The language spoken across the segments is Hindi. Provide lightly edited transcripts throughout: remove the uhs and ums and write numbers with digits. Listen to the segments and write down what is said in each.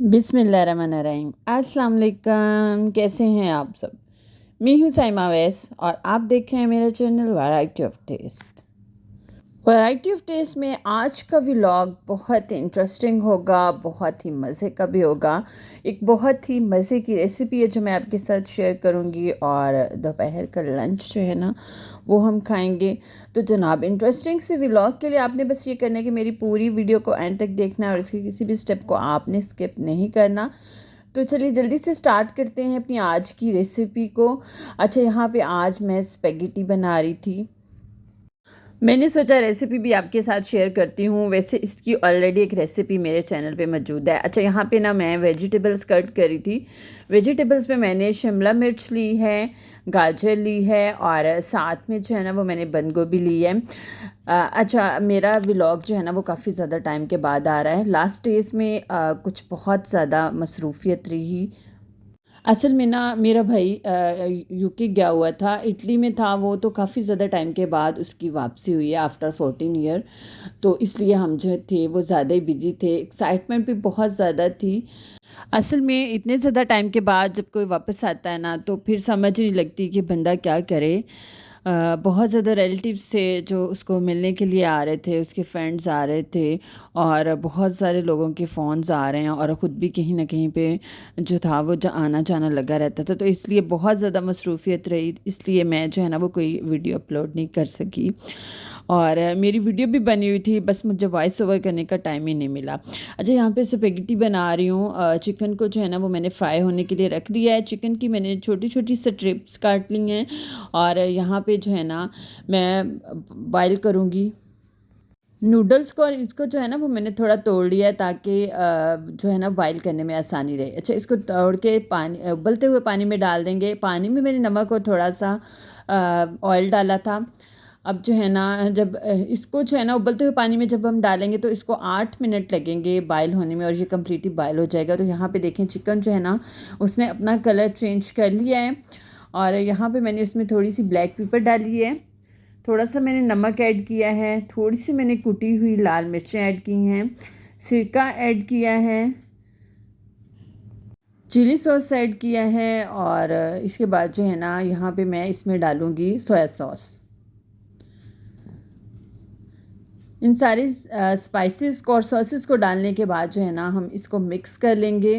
बिस्मिल्लाहिर्रहमानिर्रहीम। अस्सलाम वालेकुम। कैसे हैं आप सब? मैं हूँ साइमा वैस और आप देख रहे हैं मेरा channel variety of taste. Variety of taste में आज का व्लॉग बहुत इंटरेस्टिंग होगा, बहुत ही मज़े का भी होगा। एक बहुत ही मज़े की रेसिपी है जो मैं आपके साथ शेयर करूँगी और दोपहर का लंच जो है ना वो हम खाएंगे। तो जनाब, इंटरेस्टिंग से व्लॉग के लिए आपने बस ये करना है कि मेरी पूरी वीडियो को एंड तक देखना है और इसके किसी भी स्टेप को आपने स्किप नहीं करना। तो चलिए जल्दी से स्टार्ट करते हैं अपनी आज की रेसिपी को। अच्छा, यहाँ पे आज मैं स्पेगेटी बना रही थी। मैंने सोचा रेसिपी भी आपके साथ शेयर करती हूँ। वैसे इसकी ऑलरेडी एक रेसिपी मेरे चैनल पे मौजूद है। अच्छा, यहाँ पे ना मैं वेजिटेबल्स कट करी थी। वेजिटेबल्स में मैंने शिमला मिर्च ली है, गाजर ली है और साथ में जो है ना वो मैंने बंद गोभी ली है। अच्छा, मेरा व्लॉग जो है ना वो काफ़ी ज़्यादा टाइम के बाद आ रहा है। लास्ट डेज़ में कुछ बहुत ज़्यादा मसरूफ़ियत रही। असल में ना मेरा भाई यूके गया हुआ था, इटली में था वो, तो काफ़ी ज़्यादा टाइम के बाद उसकी वापसी हुई है आफ्टर 14 ईयर। तो इसलिए हम जो थे वो ज़्यादा ही बिजी थे, एक्साइटमेंट भी बहुत ज़्यादा थी। असल में इतने ज़्यादा टाइम के बाद जब कोई वापस आता है ना तो फिर समझ नहीं लगती कि बंदा क्या करे। बहुत ज़्यादा रिलेटिव्स थे जो उसको मिलने के लिए आ रहे थे, उसके फ्रेंड्स आ रहे थे और बहुत सारे लोगों के फ़ोन्स आ रहे हैं और ख़ुद भी कहीं ना कहीं पे जो था वो आना जाना लगा रहता था। तो इसलिए बहुत ज़्यादा मसरूफ़ियत रही, इसलिए मैं जो है ना वो कोई वीडियो अपलोड नहीं कर सकी और मेरी वीडियो भी बनी हुई थी, बस मुझे वॉइस ओवर करने का टाइम ही नहीं मिला। अच्छा, यहाँ पे स्पेगेटी बना रही हूँ। चिकन को जो है ना वो मैंने फ्राई होने के लिए रख दिया है। चिकन की मैंने छोटी छोटी स्ट्रिप्स काट ली हैं और यहाँ पे जो है ना मैं बॉयल करूँगी नूडल्स को। और इसको जो है ना वो मैंने थोड़ा तोड़ लिया है ताकि जो है ना बॉयल करने में आसानी रहे। अच्छा, इसको तोड़ के पानी उबलते हुए पानी में डाल देंगे। पानी में मैंने नमक और थोड़ा सा ऑयल डाला था। अब जो है ना जब इसको जो है ना उबलते हुए पानी में जब हम डालेंगे तो इसको 8 मिनट लगेंगे बॉयल होने में और ये कम्प्लीटली बॉयल हो जाएगा। तो यहाँ पे देखें चिकन जो है ना उसने अपना कलर चेंज कर लिया है और यहाँ पे मैंने इसमें थोड़ी सी ब्लैक पेपर डाली है, थोड़ा सा मैंने नमक ऐड किया है, थोड़ी सी मैंने कुटी हुई लाल मिर्चें ऐड की हैं, सिरका ऐड किया है, चिली सॉस ऐड किया है और इसके बाद जो है ना यहाँ पे मैं इसमें डालूँगी सोया सॉस। इन सारी स्पाइसेस को और सॉसेस को डालने के बाद जो है ना हम इसको मिक्स कर लेंगे।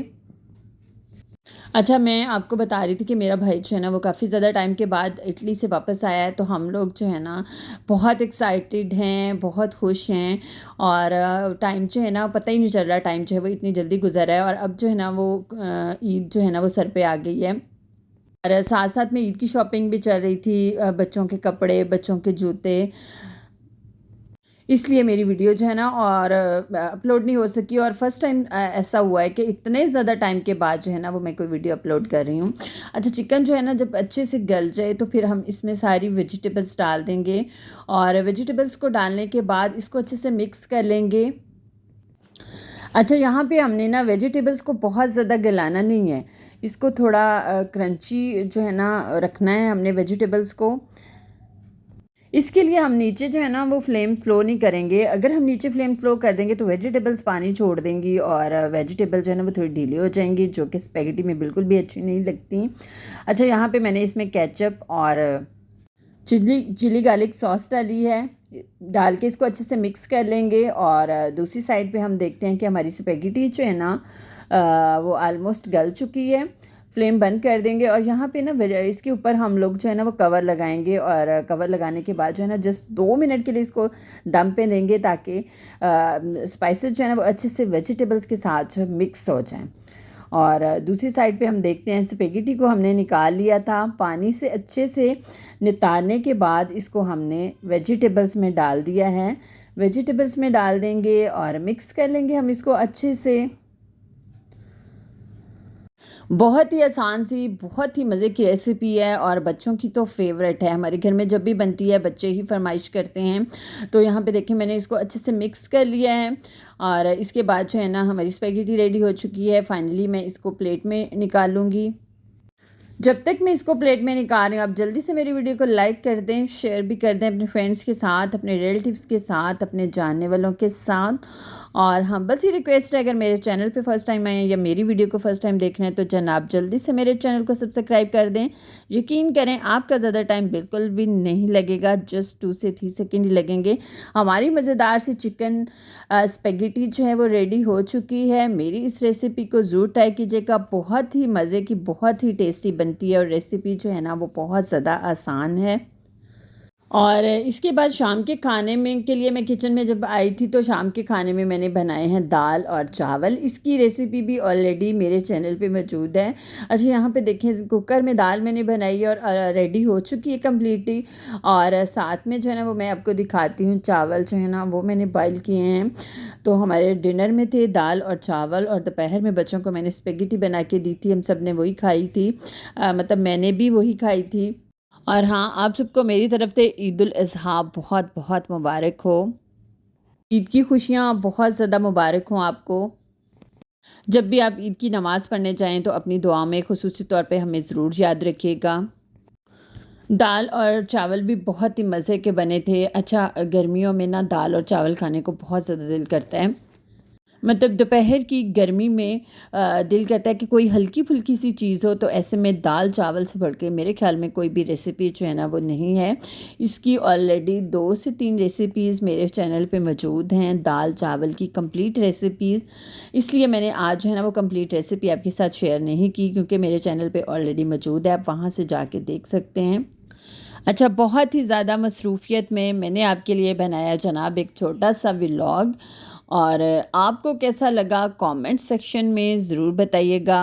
अच्छा, मैं आपको बता रही थी कि मेरा भाई जो है ना वो काफ़ी ज़्यादा टाइम के बाद इटली से वापस आया है, तो हम लोग जो है ना बहुत एक्साइटेड हैं, बहुत खुश हैं और टाइम जो है ना पता ही नहीं चल रहा, टाइम जो है वो इतनी जल्दी गुजर रहा है और अब जो है ना वो ईद जो है ना वो सर पे आ गई है और साथ साथ में ईद की शॉपिंग भी चल रही थी, बच्चों के कपड़े, बच्चों के जूते। इसलिए मेरी वीडियो जो है ना और अपलोड नहीं हो सकी और फर्स्ट टाइम ऐसा हुआ है कि इतने ज़्यादा टाइम के बाद जो है ना वो मैं कोई वीडियो अपलोड कर रही हूँ। अच्छा, चिकन जो है ना जब अच्छे से गल जाए तो फिर हम इसमें सारी वेजिटेबल्स डाल देंगे और वेजिटेबल्स को डालने के बाद इसको अच्छे से मिक्स कर लेंगे। अच्छा, यहाँ पे हमने ना वेजिटेबल्स को बहुत ज़्यादा गलाना नहीं है, इसको थोड़ा क्रंची जो है ना रखना है हमने वेजिटेबल्स को। इसके लिए हम नीचे जो है ना वो फ्लेम स्लो नहीं करेंगे। अगर हम नीचे फ्लेम स्लो कर देंगे तो वेजिटेबल्स पानी छोड़ देंगी और वेजिटेबल जो है ना वो थोड़ी ढीली हो जाएंगी, जो कि स्पेगेटी में बिल्कुल भी अच्छी नहीं लगती। अच्छा, यहाँ पे मैंने इसमें केचप और चिली गार्लिक सॉस डाली है। डाल के इसको अच्छे से मिक्स कर लेंगे और दूसरी साइड पे हम देखते हैं कि हमारी स्पेगेटी जो है ना वो आलमोस्ट गल चुकी है। फ्लेम बंद कर देंगे और यहाँ पे ना इसके ऊपर हम लोग जो है ना वो कवर लगाएंगे और कवर लगाने के बाद जो है ना जस्ट 2 मिनट के लिए इसको दम पे देंगे ताकि स्पाइसेस जो है ना वो अच्छे से वेजिटेबल्स के साथ जो मिक्स हो जाएं। और दूसरी साइड पे हम देखते हैं स्पेगेटी को हमने निकाल लिया था पानी से, अच्छे से नितारने के बाद इसको हमने वेजिटेबल्स में डाल दिया है। वेजिटेबल्स में डाल देंगे और मिक्स कर लेंगे हम इसको अच्छे से। बहुत ही आसान सी, बहुत ही मज़े की रेसिपी है और बच्चों की तो फेवरेट है। हमारे घर में जब भी बनती है बच्चे ही फरमाइश करते हैं। तो यहाँ पे देखिए मैंने इसको अच्छे से मिक्स कर लिया है और इसके बाद जो है ना हमारी स्पेगेटी रेडी हो चुकी है। फाइनली मैं इसको प्लेट में निकाल लूँगी। जब तक मैं इसको प्लेट में निकाल रही हूँ, आप जल्दी से मेरी वीडियो को लाइक कर दें, शेयर भी कर दें अपने फ्रेंड्स के साथ, अपने रिलेटिव्स के साथ, अपने जानने वालों के साथ और हाँ, बस ये रिक्वेस्ट है, अगर मेरे चैनल पे फर्स्ट टाइम आए हैं या मेरी वीडियो को फर्स्ट टाइम देख रहे हैं तो जनाब जल्दी से मेरे चैनल को सब्सक्राइब कर दें। यकीन करें आपका ज़्यादा टाइम बिल्कुल भी नहीं लगेगा, जस्ट 2 से 3 सेकंड ही लगेंगे। हमारी मज़ेदार सी चिकन स्पेगेटी जो है वो रेडी हो चुकी है। मेरी इस रेसिपी को ज़रूर ट्राई कीजिएगा, बहुत ही मज़े की, बहुत ही टेस्टी बनती है और रेसिपी जो है ना वो बहुत ज़्यादा आसान है। और इसके बाद शाम के खाने में के लिए मैं किचन में जब आई थी तो शाम के खाने में मैंने बनाए हैं दाल और चावल। इसकी रेसिपी भी ऑलरेडी मेरे चैनल पे मौजूद है। अच्छा, यहाँ पे देखें, कुकर में दाल मैंने बनाई और रेडी हो चुकी है कम्प्लीटली। और साथ में जो है ना वो मैं आपको दिखाती हूँ, चावल जो है ना वो मैंने बॉयल किए हैं। तो हमारे डिनर में थे दाल और चावल, और दोपहर में बच्चों को मैंने स्पेगेटी बना के दी थी, हम सब ने वही खाई थी। मतलब मैंने भी वही खाई थी। और हाँ, आप सबको मेरी तरफ से ईद उल अज़हा बहुत बहुत मुबारक हो। ईद की खुशियाँ बहुत ज़्यादा मुबारक हों आपको। जब भी आप ईद की नमाज़ पढ़ने जाएँ तो अपनी दुआ में ख़ुसूसी तौर पे हमें ज़रूर याद रखिएगा। दाल और चावल भी बहुत ही मज़े के बने थे। अच्छा, गर्मियों में ना दाल और चावल खाने को बहुत ज़्यादा दिल करता है। मतलब दोपहर की गर्मी में दिल करता है कि कोई हल्की-फुल्की सी चीज़ हो, तो ऐसे में दाल चावल से बढ़ के मेरे ख़्याल में कोई भी रेसिपी जो है ना वो नहीं है। इसकी ऑलरेडी 2 से 3 रेसिपीज़ मेरे चैनल पे मौजूद हैं, दाल चावल की कंप्लीट रेसिपीज़। इसलिए मैंने आज जो है ना वो कंप्लीट रेसिपी आपके साथ शेयर नहीं की, क्योंकि मेरे चैनल पे ऑलरेडी मौजूद है, आप वहाँ से जाके देख सकते हैं। अच्छा, बहुत ही ज़्यादा मसरूफ़ियत में मैंने आपके लिए बनाया जनाब एक छोटा-सा व्लॉग, और आपको कैसा लगा कमेंट सेक्शन में ज़रूर बताइएगा।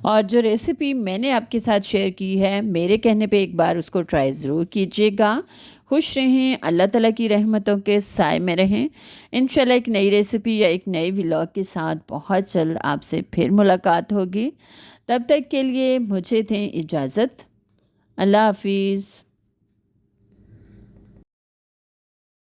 और जो रेसिपी मैंने आपके साथ शेयर की है, मेरे कहने पे एक बार उसको ट्राई ज़रूर कीजिएगा। खुश रहें, अल्लाह ताला की रहमतों के साए में रहें। इंशाल्लाह एक नई रेसिपी या एक नए व्लॉग के साथ बहुत जल्द आपसे फिर मुलाकात होगी। तब तक के लिए मुझे दें इजाज़त। अल्लाह हाफ़िज़।